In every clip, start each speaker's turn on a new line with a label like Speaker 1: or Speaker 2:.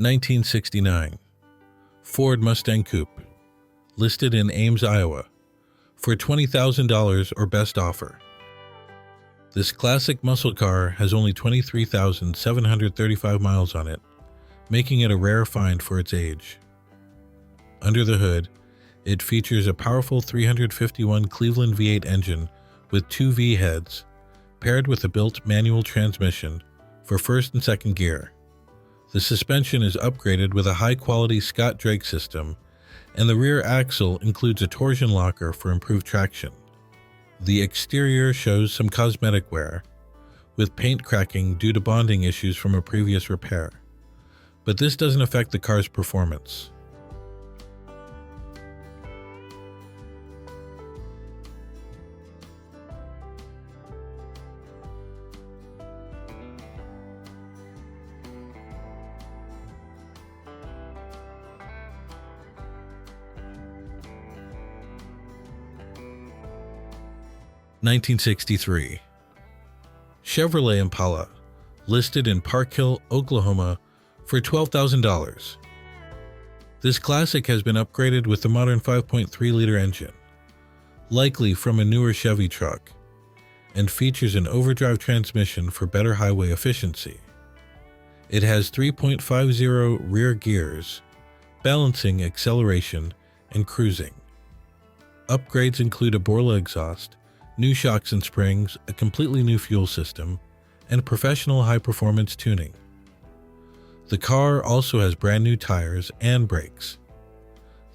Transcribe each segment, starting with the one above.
Speaker 1: 1969 Ford Mustang Coupe, listed in Ames, Iowa, for $20,000 or best offer. This classic muscle car has only 23,735 miles on it, making it a rare find for its age. Under the hood, it features a powerful 351 Cleveland V8 engine with two V heads, paired with a built manual transmission for first and second gear. The suspension is upgraded with a high-quality Scott Drake system, and the rear axle includes a torsion locker for improved traction. The exterior shows some cosmetic wear, with paint cracking due to bonding issues from a previous repair, but this doesn't affect the car's performance. (1963) Chevrolet Impala, listed in Park Hill, Oklahoma, for $12,000. This classic has been upgraded with the modern 5.3-liter engine, likely from a newer Chevy truck, and features an overdrive transmission for better highway efficiency. It has 3.50 rear gears, balancing acceleration and cruising. Upgrades include a Borla exhaust, new shocks and springs, a completely new fuel system, and professional high-performance tuning. The car also has brand new tires and brakes.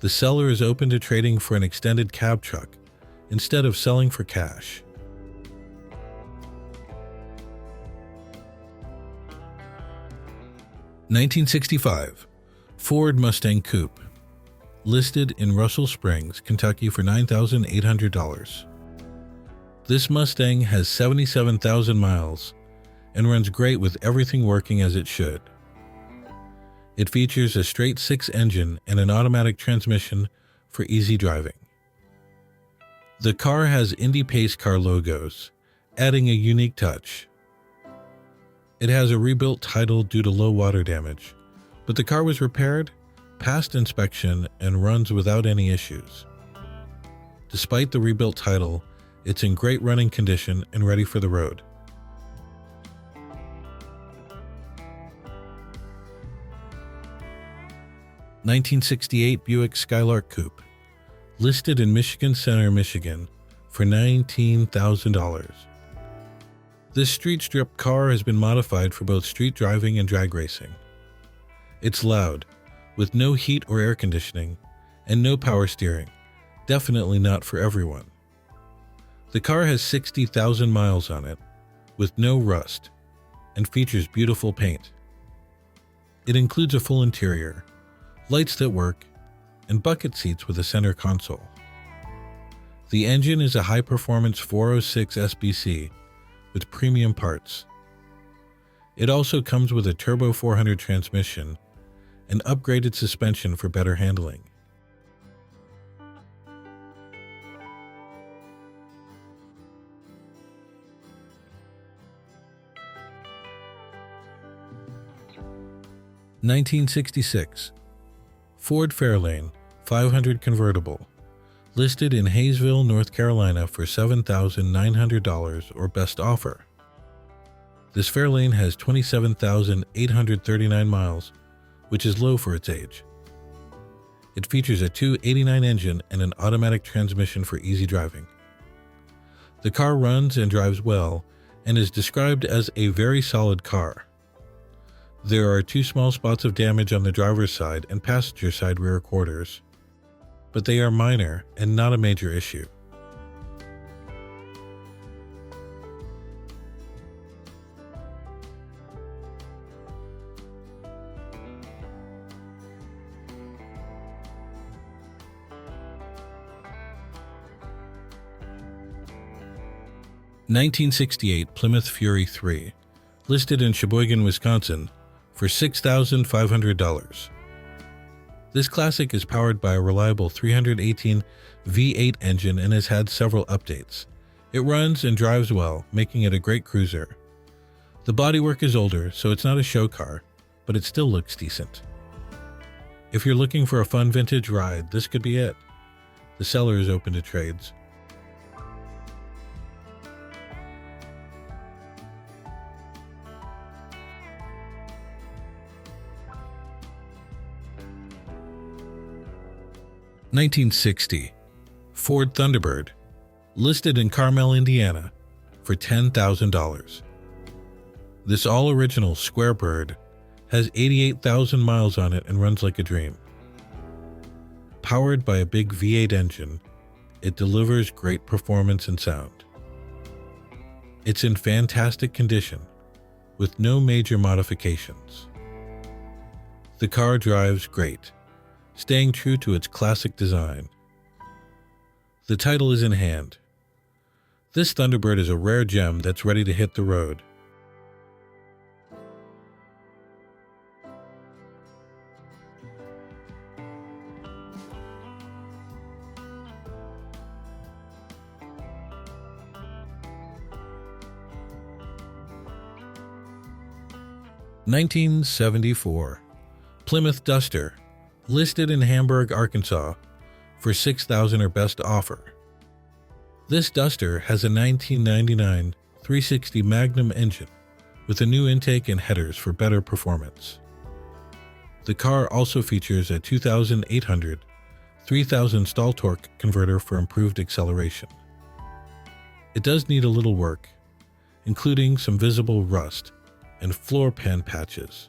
Speaker 1: The seller is open to trading for an extended cab truck instead of selling for cash. (1965) Ford Mustang Coupe, listed in Russell Springs, Kentucky for $9,800. This Mustang has 77,000 miles and runs great with everything working as it should. It features a straight 6 engine and an automatic transmission for easy driving. The car has Indy Pace Car logos, adding a unique touch. It has a rebuilt title due to low water damage, but the car was repaired, passed inspection, and runs without any issues. Despite the rebuilt title, it's in great running condition and ready for the road. (1968) Buick Skylark Coupe, listed in Michigan Center, Michigan, for $19,000. This street strip car has been modified for both street driving and drag racing. It's loud, with no heat or air conditioning, and no power steering, definitely not for everyone. The car has 60,000 miles on it, with no rust, and features beautiful paint. It includes a full interior, lights that work, and bucket seats with a center console. The engine is a high-performance 406 SBC with premium parts. It also comes with a turbo 400 transmission and upgraded suspension for better handling. (1966) Ford Fairlane 500 Convertible, listed in Hayesville, North Carolina for $7,900 or best offer. This Fairlane has 27,839 miles, which is low for its age. It features a 289 engine and an automatic transmission for easy driving. The car runs and drives well and is described as a very solid car. There are 2 small spots of damage on the driver's side and passenger side rear quarters, but they are minor and not a major issue. (1968) Plymouth Fury III, listed in Sheboygan, Wisconsin, for $6,500. This classic is powered by a reliable 318 V8 engine and has had several updates. It runs and drives well, making it a great cruiser. The bodywork is older, so it's not a show car, but it still looks decent. If you're looking for a fun vintage ride, this could be it. The seller is open to trades. (1960) Ford Thunderbird, listed in Carmel, Indiana, for $10,000. This all-original square bird has 88,000 miles on it and runs like a dream. Powered by a big V8 engine, it delivers great performance and sound. It's in fantastic condition, with no major modifications. The car drives great, staying true to its classic design. The title is in hand. This Thunderbird is a rare gem that's ready to hit the road. (1974) Plymouth Duster, listed in Hamburg, Arkansas, for $6,000 or best offer. This Duster has a 1999 360 Magnum engine with a new intake and headers for better performance. The car also features a 2,800 3,000 stall torque converter for improved acceleration. It does need a little work, including some visible rust and floor pan patches.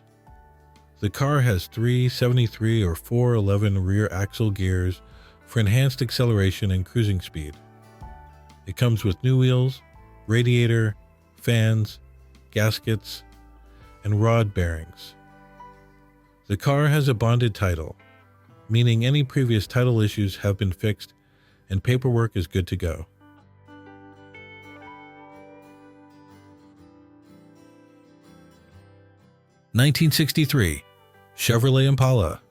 Speaker 1: The car has 373 or 411 rear axle gears for enhanced acceleration and cruising speed. It comes with new wheels, radiator, fans, gaskets, and rod bearings. The car has a bonded title, meaning any previous title issues have been fixed and paperwork is good to go. (1963) Chevrolet Impala,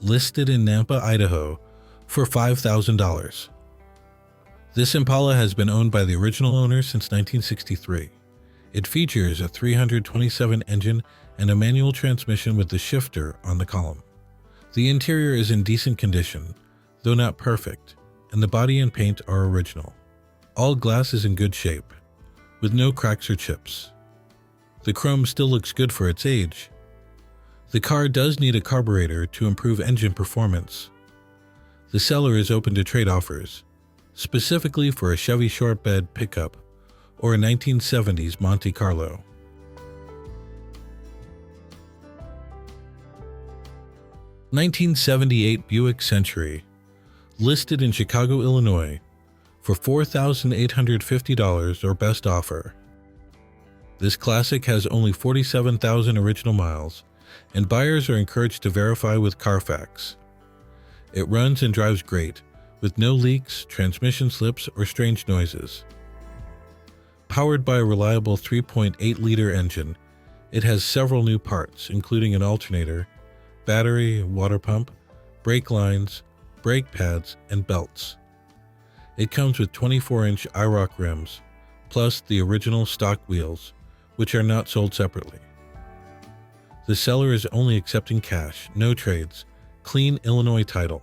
Speaker 1: listed in Nampa, Idaho, for $5,000. This Impala has been owned by the original owner since 1963. It features a 327 engine and a manual transmission with the shifter on the column. The interior is in decent condition, though not perfect, and the body and paint are original. All glass is in good shape, with no cracks or chips. The chrome still looks good for its age. The car does need a carburetor to improve engine performance. The seller is open to trade offers, specifically for a Chevy short bed pickup or a 1970s Monte Carlo. (1978) Buick Century, listed in Chicago, Illinois, for $4,850 or best offer. This classic has only 47,000 original miles, and buyers are encouraged to verify with Carfax. It runs and drives great, with no leaks, transmission slips, or strange noises. Powered by a reliable 3.8-liter engine, it has several new parts, including an alternator, battery, water pump, brake lines, brake pads, and belts. It comes with 24-inch IROC rims, plus the original stock wheels, which are not sold separately. The seller is only accepting cash, no trades, clean Illinois title.